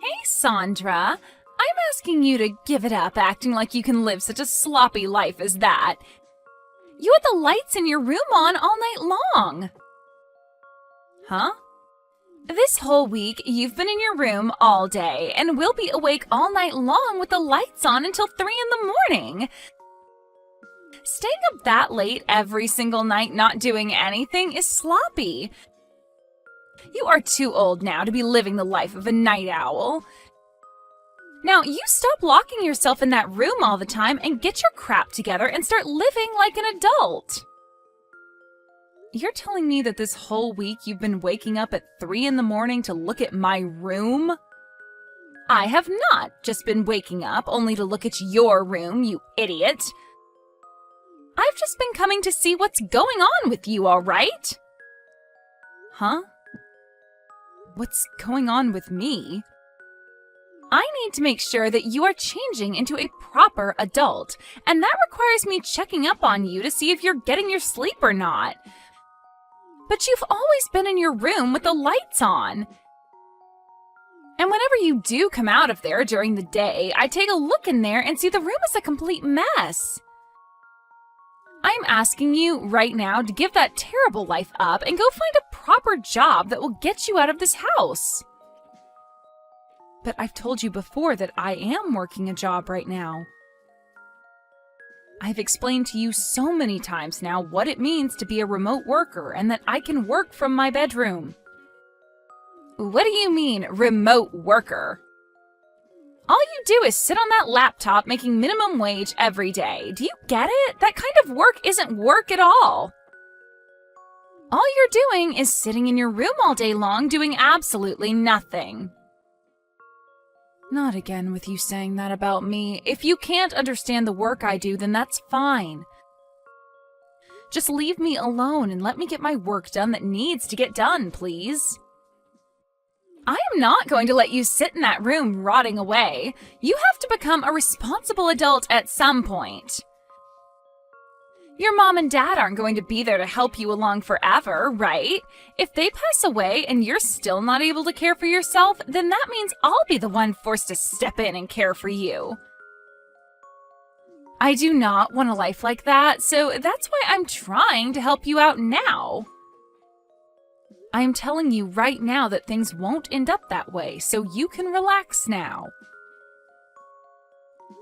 Hey, Sandra. I'm asking you to give it up acting like you can live such a sloppy life as that. You had the lights in your room on all night long. Huh? This whole week, you've been in your room all day, and we'll be awake all night long with the lights on until 3 in the morning. Staying up that late every single night not doing anything is sloppy. You are too old now to be living the life of a night owl. Now, you stop locking yourself in that room all the time and get your crap together and start living like an adult. You're telling me that this whole week you've been waking up at 3 in the morning to look at my room? I have not just been waking up only to look at your room, you idiot. I've just been coming to see what's going on with you, all right? Huh? What's going on with me? I need to make sure that you are changing into a proper adult, and that requires me checking up on you to see if you're getting your sleep or not. But you've always been in your room with the lights on. And whenever you do come out of there during the day, I take a look in there and see the room is a complete mess. I'm asking you right now to give that terrible life up and go find a proper job that will get you out of this house. But I've told you before that I am working a job right now. I've explained to you so many times now what it means to be a remote worker and that I can work from my bedroom. What do you mean, remote worker? All you do is sit on that laptop making minimum wage every day. Do you get it? That kind of work isn't work at all. All you're doing is sitting in your room all day long doing absolutely nothing. Not again with you saying that about me. If you can't understand the work I do, then that's fine. Just leave me alone and let me get my work done that needs to get done, please. I am not going to let you sit in that room rotting away. You have to become a responsible adult at some point. Your mom and dad aren't going to be there to help you along forever, right? If they pass away and you're still not able to care for yourself, then that means I'll be the one forced to step in and care for you. I do not want a life like that, so that's why I'm trying to help you out now. I'm telling you right now that things won't end up that way, so you can relax now.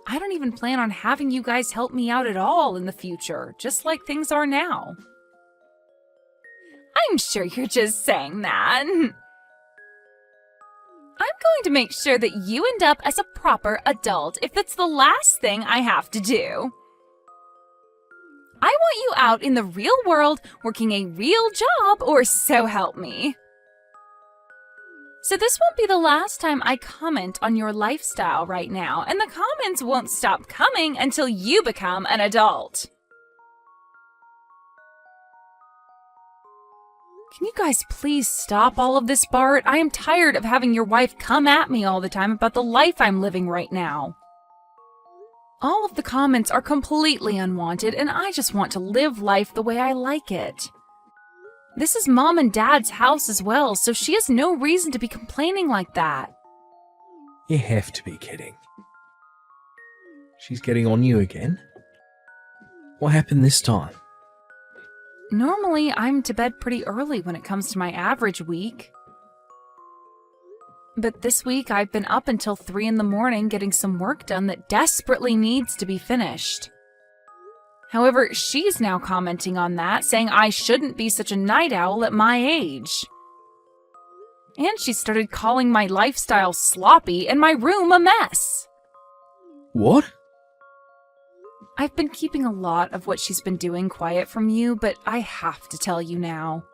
I don't even plan on having you guys help me out at all in the future, just like things are now. I'm sure you're just saying that. I'm going to make sure that you end up as a proper adult if it's the last thing I have to do. I want you out in the real world working a real job, or so help me. So this won't be the last time I comment on your lifestyle right now, and the comments won't stop coming until you become an adult. Can you guys please stop all of this, Bart? I am tired of having your wife come at me all the time about the life I'm living right now. All of the comments are completely unwanted, and I just want to live life the way I like it. This is Mom and Dad's house as well, so she has no reason to be complaining like that. You have to be kidding. She's getting on you again? What happened this time? Normally, I'm to bed pretty early when it comes to my average week. But this week, I've been up until 3 in the morning getting some work done that desperately needs to be finished. However, she's now commenting on that, saying I shouldn't be such a night owl at my age. And she started calling my lifestyle sloppy and my room a mess. What? I've been keeping a lot of what she's been doing quiet from you, but I have to tell you now.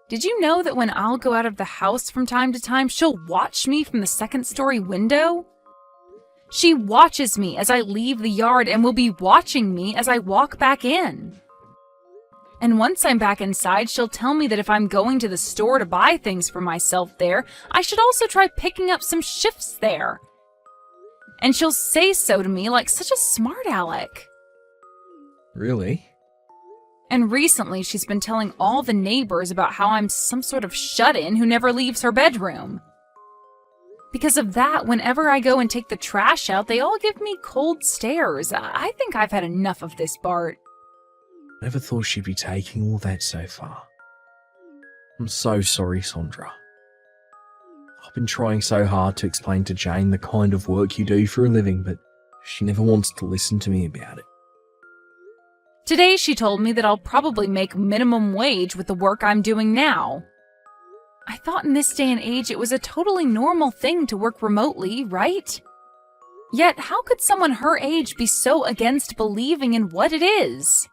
Did you know that when I'll go out of the house from time to time, she'll watch me from the second-story window? She watches me as I leave the yard and will be watching me as I walk back in. And once I'm back inside, she'll tell me that if I'm going to the store to buy things for myself there, I should also try picking up some shifts there. And she'll say so to me like such a smart aleck. Really? And recently she's been telling all the neighbors about how I'm some sort of shut-in who never leaves her bedroom. Because of that, whenever I go and take the trash out, they all give me cold stares. I think I've had enough of this, Bart. Never thought she'd be taking all that so far. I'm so sorry, Sandra. I've been trying so hard to explain to Jane the kind of work you do for a living, but she never wants to listen to me about it. Today she told me that I'll probably make minimum wage with the work I'm doing now. I thought in this day and age it was a totally normal thing to work remotely, right? Yet how could someone her age be so against believing in what it is?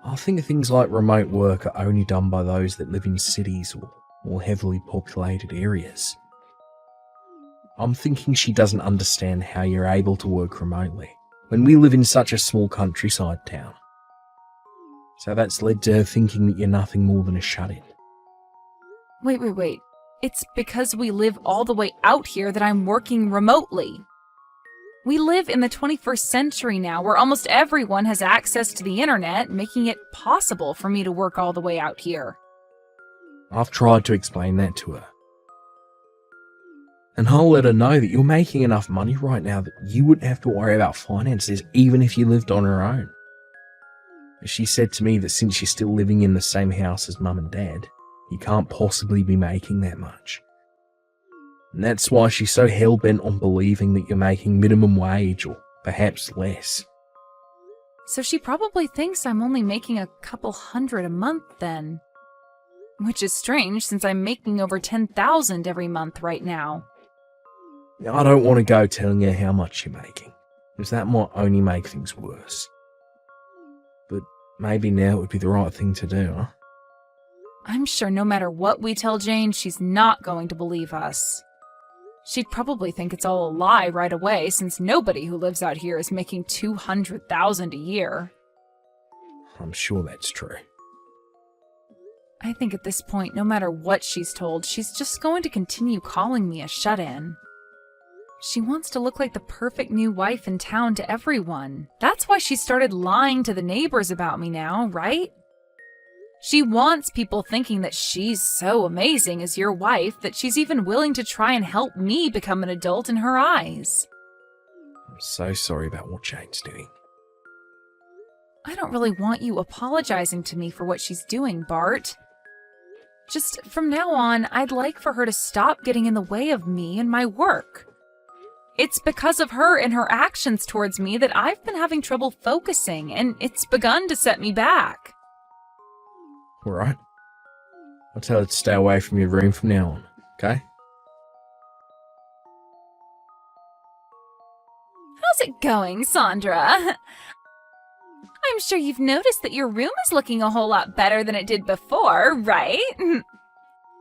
I think things like remote work are only done by those that live in cities or more heavily populated areas. I'm thinking she doesn't understand how you're able to work remotely when we live in such a small countryside town. So that's led to her thinking that you're nothing more than a shut-in. Wait. It's because we live all the way out here that I'm working remotely. We live in the 21st century now, where almost everyone has access to the internet, making it possible for me to work all the way out here. I've tried to explain that to her. And I'll let her know that you're making enough money right now that you wouldn't have to worry about finances even if you lived on your own. She said to me that since you're still living in the same house as Mum and Dad, you can't possibly be making that much. And that's why she's so hell-bent on believing that you're making minimum wage or perhaps less. So she probably thinks I'm only making a couple $100 a month then. Which is strange since I'm making over $10,000 every month right now. I don't want to go telling her how much you're making, because that might only make things worse. But maybe now it would be the right thing to do, huh? I'm sure no matter what we tell Jane, she's not going to believe us. She'd probably think it's all a lie right away, since nobody who lives out here is making $200,000 a year. I'm sure that's true. I think at this point, no matter what she's told, she's just going to continue calling me a shut-in. She wants to look like the perfect new wife in town to everyone. That's why she started lying to the neighbors about me now, right? She wants people thinking that she's so amazing as your wife that she's even willing to try and help me become an adult in her eyes. I'm so sorry about what Jane's doing. I don't really want you apologizing to me for what she's doing, Bart. Just from now on, I'd like for her to stop getting in the way of me and my work. It's because of her and her actions towards me that I've been having trouble focusing, and it's begun to set me back. Alright. I'll tell her to stay away from your room from now on, okay? How's it going, Sandra? I'm sure you've noticed that your room is looking a whole lot better than it did before, right?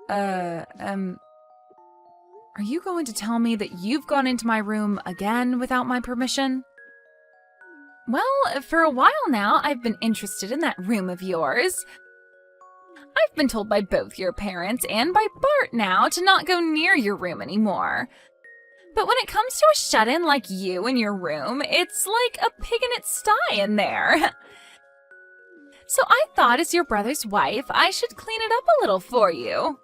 Are you going to tell me that you've gone into my room again without my permission? Well, for a while now, I've been interested in that room of yours. I've been told by both your parents and by Bart now to not go near your room anymore. But when it comes to a shut-in like you in your room, it's like a pig in its sty in there. So I thought as your brother's wife, I should clean it up a little for you.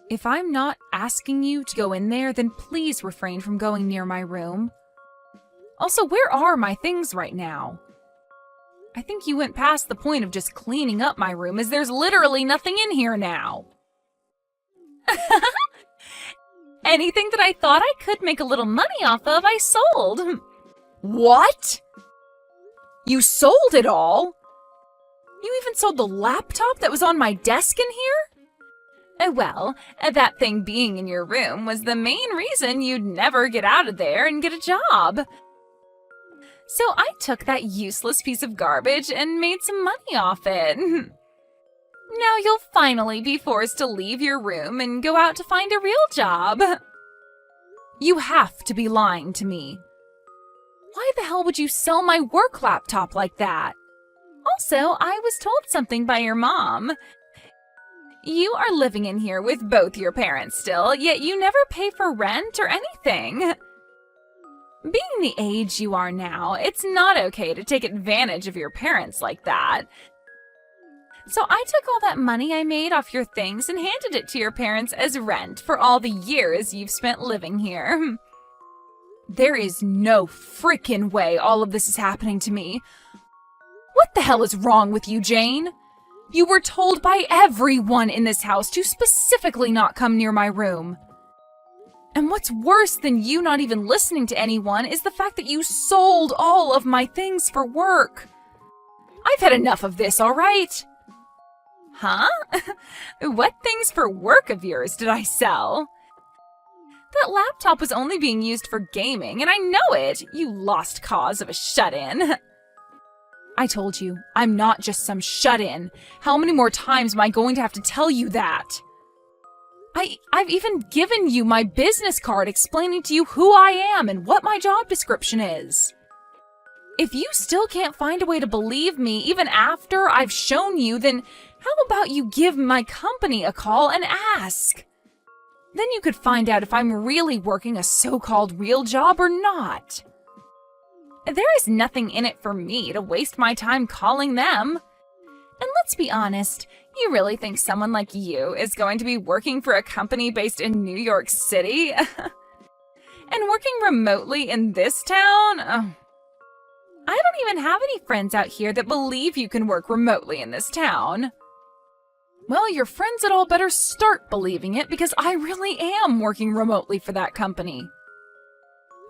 If I'm not asking you to go in there, then please refrain from going near my room. Also, where are my things right now? I think you went past the point of just cleaning up my room, as there's literally nothing in here now. Anything that I thought I could make a little money off of, I sold. What? You sold it all? You even sold the laptop that was on my desk in here? Well, that thing being in your room was the main reason you'd never get out of there and get a job. So I took that useless piece of garbage and made some money off it. Now you'll finally be forced to leave your room and go out to find a real job. You have to be lying to me. Why the hell would you sell my work laptop like that? Also, I was told something by your mom. You are living in here with both your parents still, yet you never pay for rent or anything. Being the age you are now, it's not okay to take advantage of your parents like that. So I took all that money I made off your things and handed it to your parents as rent for all the years you've spent living here. There is no frickin' way all of this is happening to me. What the hell is wrong with you, Jane? You were told by everyone in this house to specifically not come near my room. And what's worse than you not even listening to anyone is the fact that you sold all of my things for work. I've had enough of this, all right? Huh? What things for work of yours did I sell? That laptop was only being used for gaming, and I know it, you lost cause of a shut-in. I told you, I'm not just some shut-in. How many more times am I going to have to tell you that? I've even given you my business card explaining to you who I am and what my job description is. If you still can't find a way to believe me even after I've shown you, then how about you give my company a call and ask? Then you could find out if I'm really working a so-called real job or not. There is nothing in it for me to waste my time calling them. And let's be honest, you really think someone like you is going to be working for a company based in New York City? And working remotely in this town? I don't even have any friends out here that believe you can work remotely in this town. Well, your friends had all better start believing it because I really am working remotely for that company.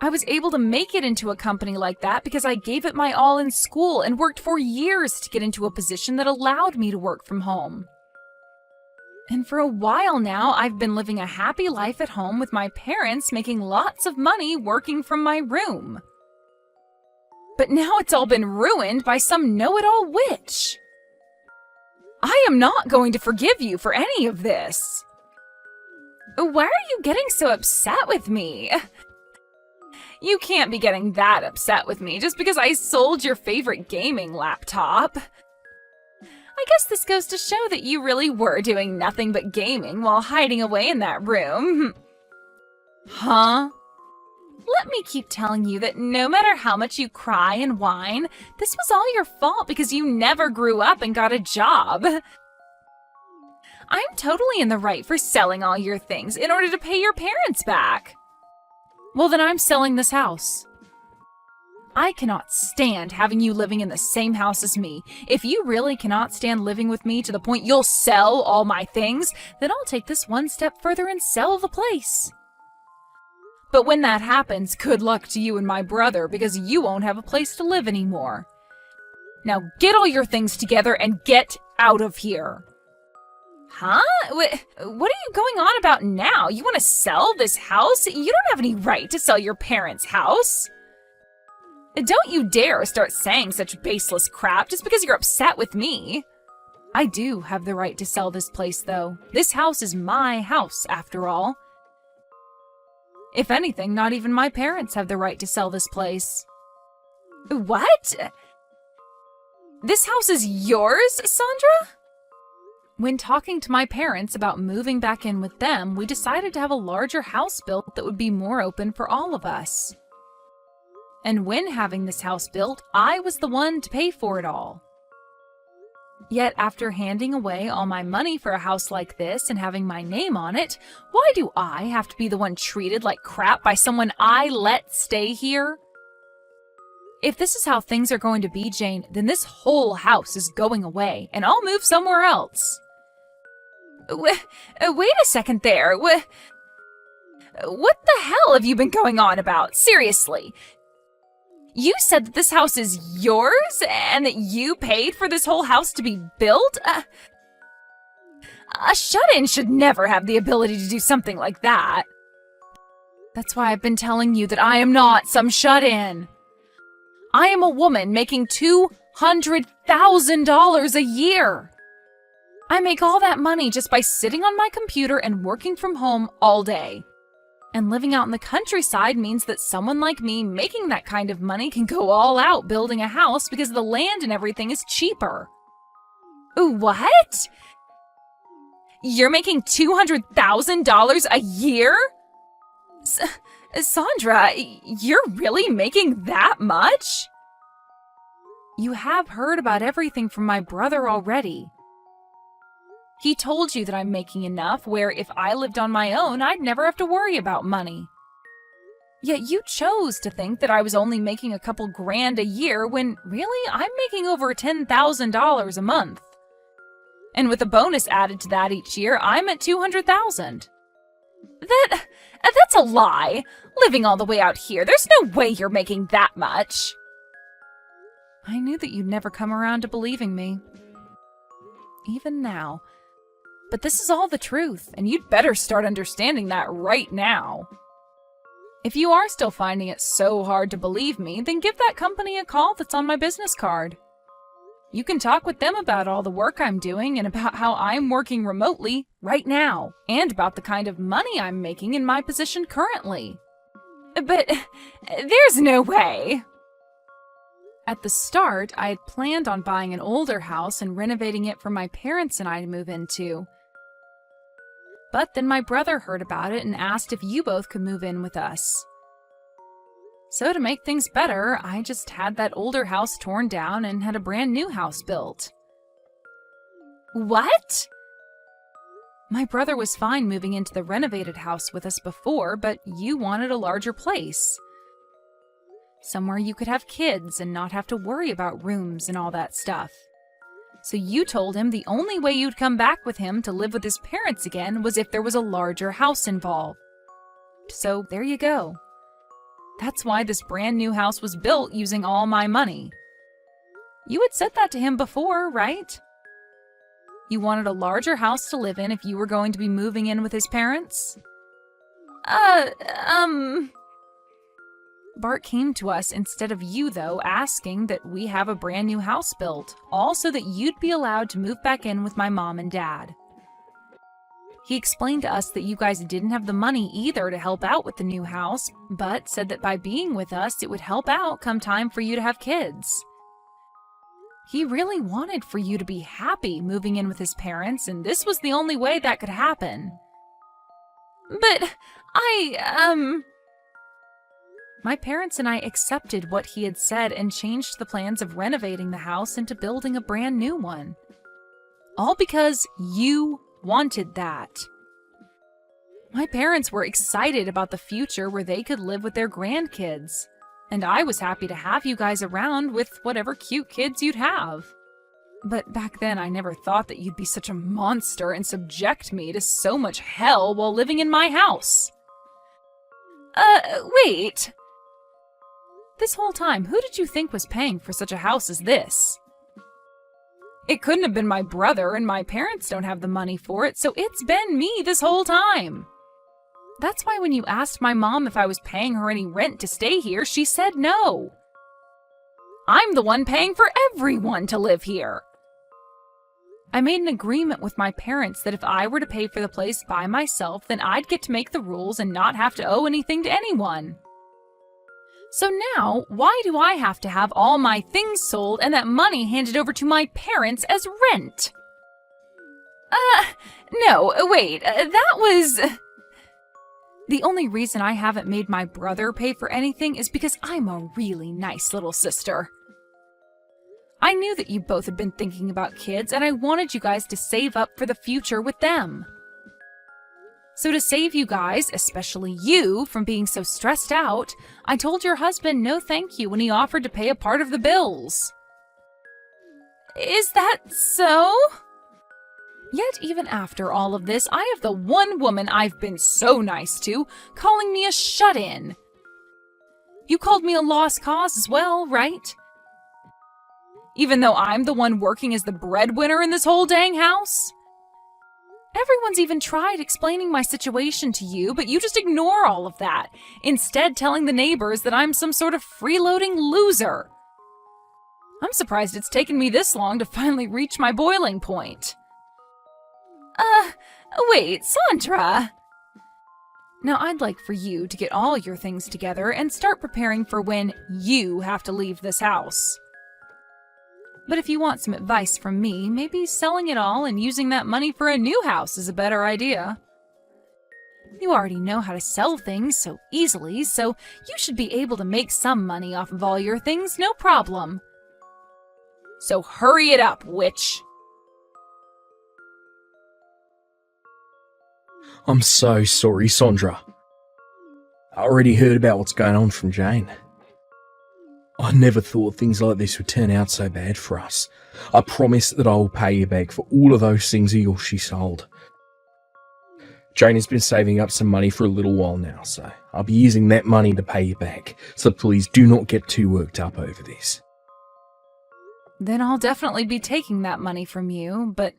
I was able to make it into a company like that because I gave it my all in school and worked for years to get into a position that allowed me to work from home. And for a while now, I've been living a happy life at home with my parents making lots of money working from my room. But now it's all been ruined by some know-it-all witch. I am not going to forgive you for any of this. Why are you getting so upset with me? You can't be getting that upset with me just because I sold your favorite gaming laptop. I guess this goes to show that you really were doing nothing but gaming while hiding away in that room. Huh? Let me keep telling you that no matter how much you cry and whine, this was all your fault because you never grew up and got a job. I'm totally in the right for selling all your things in order to pay your parents back. Well, then I'm selling this house. I cannot stand having you living in the same house as me. If you really cannot stand living with me to the point you'll sell all my things, then I'll take this one step further and sell the place. But when that happens, good luck to you and my brother because you won't have a place to live anymore. Now get all your things together and get out of here. Huh? What are you going on about now? You want to sell this house? You don't have any right to sell your parents' house. Don't you dare start saying such baseless crap just because you're upset with me. I do have the right to sell this place, though. This house is my house, after all. If anything, not even my parents have the right to sell this place. What? This house is yours, Sandra? When talking to my parents about moving back in with them, we decided to have a larger house built that would be more open for all of us. And when having this house built, I was the one to pay for it all. Yet after handing away all my money for a house like this and having my name on it, why do I have to be the one treated like crap by someone I let stay here? If this is how things are going to be, Jane, then this whole house is going away, and I'll move somewhere else. Wait a second there. What the hell have you been going on about? Seriously. You said that this house is yours and that you paid for this whole house to be built? A shut-in should never have the ability to do something like that. That's why I've been telling you that I am not some shut-in. I am a woman making $200,000 a year. I make all that money just by sitting on my computer and working from home all day. And living out in the countryside means that someone like me making that kind of money can go all out building a house because the land and everything is cheaper. What? You're making $200,000 a year? Sandra, you're really making that much? You have heard about everything from my brother already. He told you that I'm making enough where if I lived on my own, I'd never have to worry about money. Yet you chose to think that I was only making a couple grand a year when really I'm making over $10,000 a month. And with a bonus added to that each year, I'm at $200,000. That's a lie. Living all the way out here, there's no way you're making that much. I knew that you'd never come around to believing me. Even now. But this is all the truth, and you'd better start understanding that right now. If you are still finding it so hard to believe me, then give that company a call that's on my business card. You can talk with them about all the work I'm doing and about how I'm working remotely right now, and about the kind of money I'm making in my position currently. But there's no way. At the start, I had planned on buying an older house and renovating it for my parents and I to move into. But then my brother heard about it and asked if you both could move in with us. So to make things better, I just had that older house torn down and had a brand new house built. What? My brother was fine moving into the renovated house with us before, but you wanted a larger place. Somewhere you could have kids and not have to worry about rooms and all that stuff. So you told him the only way you'd come back with him to live with his parents again was if there was a larger house involved. So there you go. That's why this brand new house was built using all my money. You had said that to him before, right? You wanted a larger house to live in if you were going to be moving in with his parents? Bart came to us instead of you, though, asking that we have a brand new house built, all so that you'd be allowed to move back in with my mom and dad. He explained to us that you guys didn't have the money either to help out with the new house, but said that by being with us, it would help out come time for you to have kids. He really wanted for you to be happy moving in with his parents, and this was the only way that could happen. But My parents and I accepted what he had said and changed the plans of renovating the house into building a brand new one. All because you wanted that. My parents were excited about the future where they could live with their grandkids, and I was happy to have you guys around with whatever cute kids you'd have. But back then I never thought that you'd be such a monster and subject me to so much hell while living in my house. Wait. This whole time, who did you think was paying for such a house as this? It couldn't have been my brother, and my parents don't have the money for it, so it's been me this whole time. That's why when you asked my mom if I was paying her any rent to stay here, she said no. I'm the one paying for everyone to live here. I made an agreement with my parents that if I were to pay for the place by myself, then I'd get to make the rules and not have to owe anything to anyone. So now, why do I have to have all my things sold and that money handed over to my parents as rent? No, wait, that was... The only reason I haven't made my brother pay for anything is because I'm a really nice little sister. I knew that you both had been thinking about kids, and I wanted you guys to save up for the future with them. So to save you guys, especially you, from being so stressed out, I told your husband no thank you when he offered to pay a part of the bills. Is that so? Yet even after all of this, I have the one woman I've been so nice to calling me a shut-in. You called me a lost cause as well, right? Even though I'm the one working as the breadwinner in this whole dang house? Everyone's even tried explaining my situation to you, but you just ignore all of that, instead telling the neighbors that I'm some sort of freeloading loser. I'm surprised it's taken me this long to finally reach my boiling point. Wait, Sandra! Now I'd like for you to get all your things together and start preparing for when you have to leave this house. But if you want some advice from me, maybe selling it all and using that money for a new house is a better idea. You already know how to sell things so easily, so you should be able to make some money off of all your things, no problem. So hurry it up, witch! I'm so sorry, Sandra. I already heard about what's going on from Jane. I never thought things like this would turn out so bad for us. I promise that I will pay you back for all of those things of yours she sold. Jane has been saving up some money for a little while now, so I'll be using that money to pay you back. So please do not get too worked up over this. Then I'll definitely be taking that money from you, but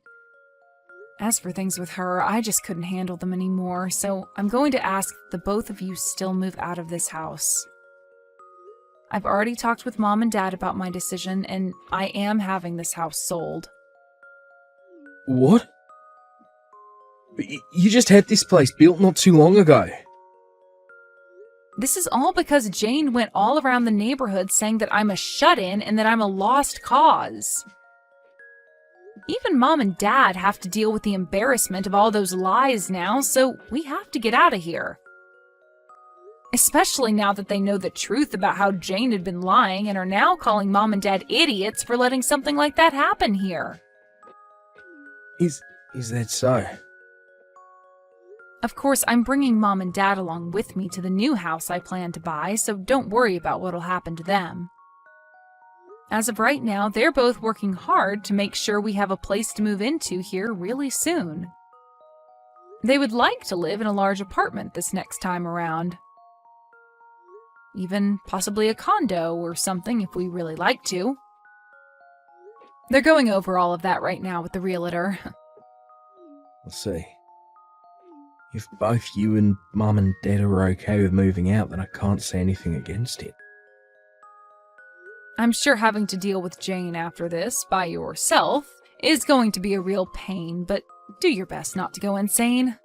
as for things with her, I just couldn't handle them anymore, so I'm going to ask that the both of you still move out of this house. I've already talked with Mom and Dad about my decision, and I am having this house sold. What? But you just had this place built not too long ago. This is all because Jane went all around the neighborhood saying that I'm a shut-in and that I'm a lost cause. Even Mom and Dad have to deal with the embarrassment of all those lies now, so we have to get out of here. Especially now that they know the truth about how Jane had been lying and are now calling Mom and Dad idiots for letting something like that happen here. Is that so? Of course, I'm bringing Mom and Dad along with me to the new house I plan to buy, so don't worry about what'll happen to them. As of right now, they're both working hard to make sure we have a place to move into here really soon. They would like to live in a large apartment this next time around. Even possibly a condo or something if we really like to. They're going over all of that right now with the realtor. Let's see. If both you and Mum and Dad are okay with moving out, then I can't say anything against it. I'm sure having to deal with Jane after this, by yourself, is going to be a real pain, but do your best not to go insane.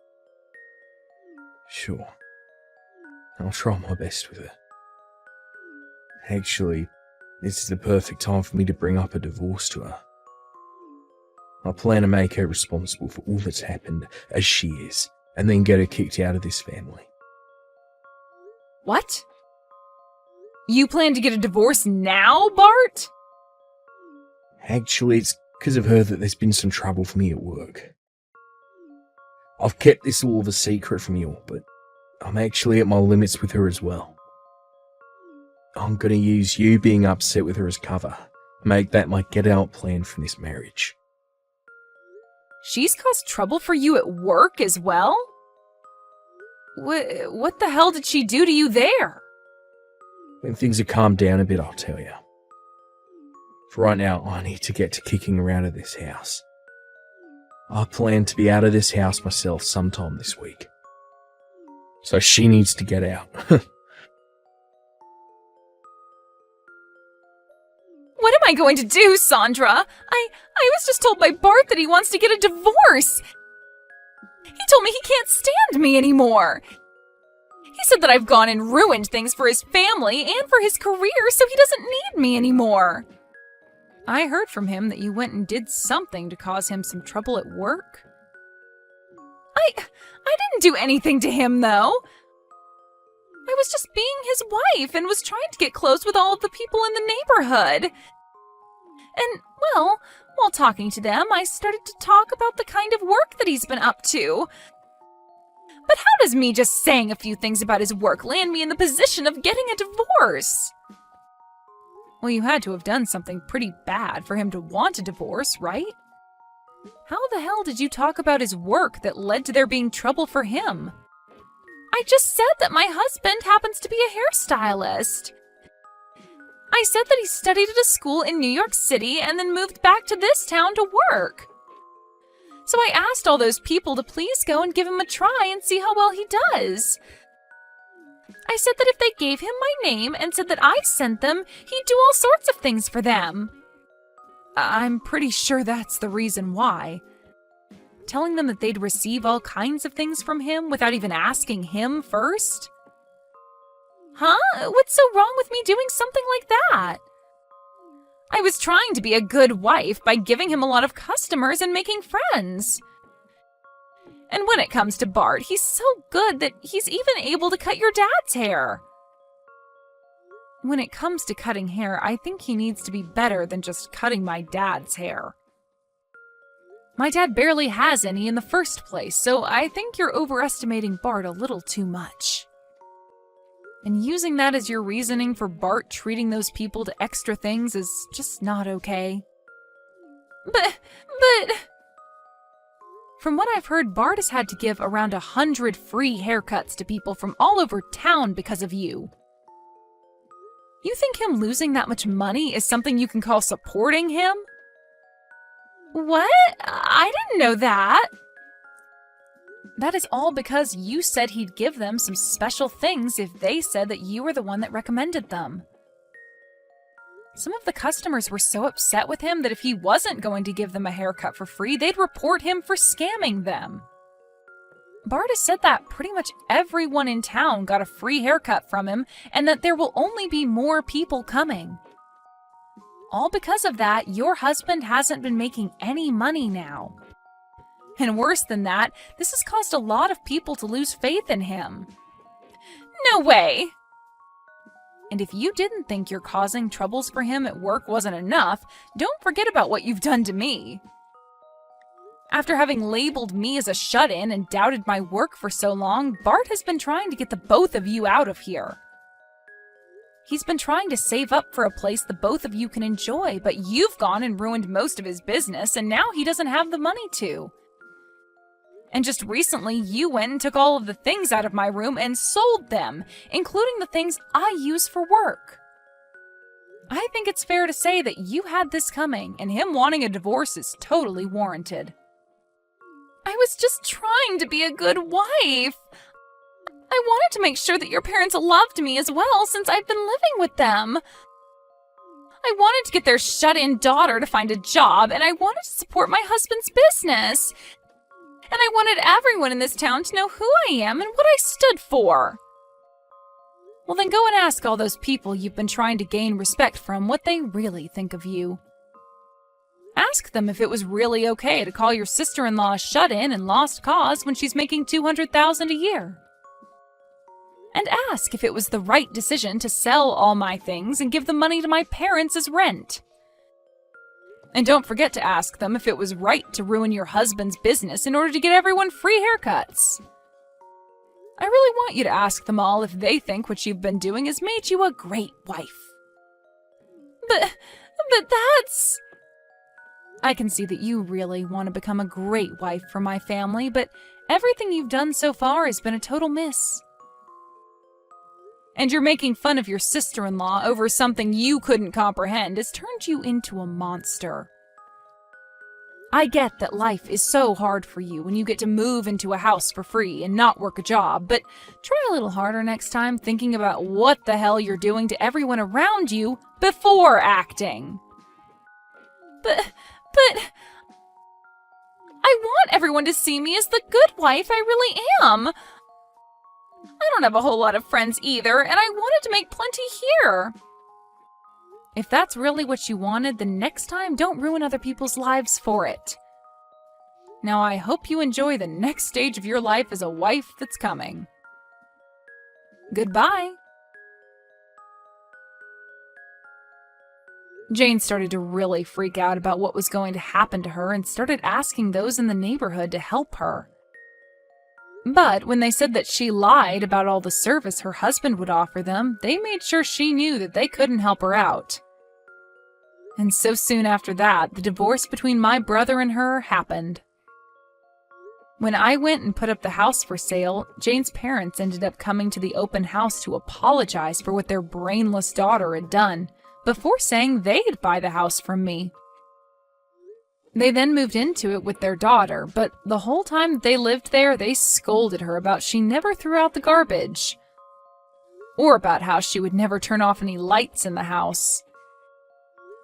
Sure. I'll try my best with her. Actually, this is the perfect time for me to bring up a divorce to her. I plan to make her responsible for all that's happened, as she is, and then get her kicked out of this family. What? You plan to get a divorce now, Bart? Actually, it's because of her that there's been some trouble for me at work. I've kept this all of a secret from you all, but I'm actually at my limits with her as well. I'm going to use you being upset with her as cover. Make that my get-out plan from this marriage. She's caused trouble for you at work as well? What the hell did she do to you there? When things have calmed down a bit, I'll tell you. For right now, I need to get to kicking around at this house. I plan to be out of this house myself sometime this week. So she needs to get out. What am I going to do, Sandra? I was just told by Bart that he wants to get a divorce. He told me he can't stand me anymore. He said that I've gone and ruined things for his family and for his career, so he doesn't need me anymore. I heard from him that you went and did something to cause him some trouble at work. I didn't do anything to him, though. I was just being his wife and was trying to get close with all of the people in the neighborhood. And, well, while talking to them, I started to talk about the kind of work that he's been up to. But how does me just saying a few things about his work land me in the position of getting a divorce? Well, you had to have done something pretty bad for him to want a divorce, right? How the hell did you talk about his work that led to there being trouble for him? I just said that my husband happens to be a hairstylist. I said that he studied at a school in New York City and then moved back to this town to work. So I asked all those people to please go and give him a try and see how well he does. I said that if they gave him my name and said that I sent them, he'd do all sorts of things for them. I'm pretty sure that's the reason why. Telling them that they'd receive all kinds of things from him without even asking him first? Huh? What's so wrong with me doing something like that? I was trying to be a good wife by giving him a lot of customers and making friends. And when it comes to Bart, he's so good that he's even able to cut your dad's hair. When it comes to cutting hair, I think he needs to be better than just cutting my dad's hair. My dad barely has any in the first place, so I think you're overestimating Bart a little too much. And using that as your reasoning for Bart treating those people to extra things is just not okay. But... From what I've heard, Bart has had to give around 100 free haircuts to people from all over town because of you. You think him losing that much money is something you can call supporting him? What? I didn't know that. That is all because you said he'd give them some special things if they said that you were the one that recommended them. Some of the customers were so upset with him that if he wasn't going to give them a haircut for free, they'd report him for scamming them. Bart has said that pretty much everyone in town got a free haircut from him and that there will only be more people coming. All because of that, your husband hasn't been making any money now. And worse than that, this has caused a lot of people to lose faith in him. No way! And if you didn't think your causing troubles for him at work wasn't enough, don't forget about what you've done to me. After having labeled me as a shut-in and doubted my work for so long, Bart has been trying to get the both of you out of here. He's been trying to save up for a place the both of you can enjoy, but you've gone and ruined most of his business, and now he doesn't have the money to. And just recently, you went and took all of the things out of my room and sold them, including the things I use for work. I think it's fair to say that you had this coming, and him wanting a divorce is totally warranted. I was just trying to be a good wife. I wanted to make sure that your parents loved me as well since I've been living with them. I wanted to get their shut-in daughter to find a job, and I wanted to support my husband's business. And I wanted everyone in this town to know who I am and what I stood for. Well, then go and ask all those people you've been trying to gain respect from what they really think of you. Ask them if it was really okay to call your sister-in-law a shut-in and lost cause when she's making $200,000 a year. And ask if it was the right decision to sell all my things and give the money to my parents as rent. And don't forget to ask them if it was right to ruin your husband's business in order to get everyone free haircuts. I really want you to ask them all if they think what you've been doing has made you a great wife. But that's... I can see that you really want to become a great wife for my family, but everything you've done so far has been a total miss. And you're making fun of your sister-in-law over something you couldn't comprehend has turned you into a monster. I get that life is so hard for you when you get to move into a house for free and not work a job, but try a little harder next time thinking about what the hell you're doing to everyone around you before acting. But I want everyone to see me as the good wife I really am. I don't have a whole lot of friends either, and I wanted to make plenty here. If that's really what you wanted, then next time don't ruin other people's lives for it. Now I hope you enjoy the next stage of your life as a wife that's coming. Goodbye. Jane started to really freak out about what was going to happen to her and started asking those in the neighborhood to help her. But when they said that she lied about all the service her husband would offer them, they made sure she knew that they couldn't help her out. And so soon after that, the divorce between my brother and her happened. When I went and put up the house for sale, Jane's parents ended up coming to the open house to apologize for what their brainless daughter had done, before saying they'd buy the house from me. They then moved into it with their daughter, but the whole time that they lived there, they scolded her about she never threw out the garbage, or about how she would never turn off any lights in the house,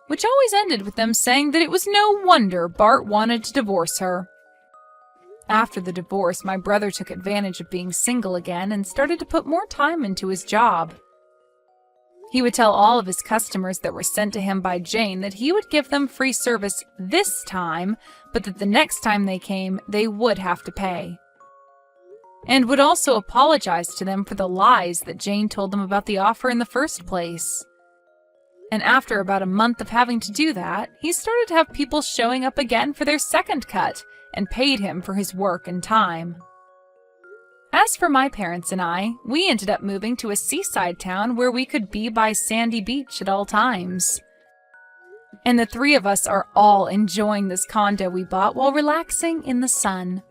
which always ended with them saying that it was no wonder Bart wanted to divorce her. After the divorce, my brother took advantage of being single again and started to put more time into his job. He would tell all of his customers that were sent to him by Jane that he would give them free service this time, but that the next time they came, they would have to pay. And would also apologize to them for the lies that Jane told them about the offer in the first place. And after about a month of having to do that, he started to have people showing up again for their second cut and paid him for his work and time. As for my parents and I, we ended up moving to a seaside town where we could be by sandy beach at all times. And the three of us are all enjoying this condo we bought while relaxing in the sun.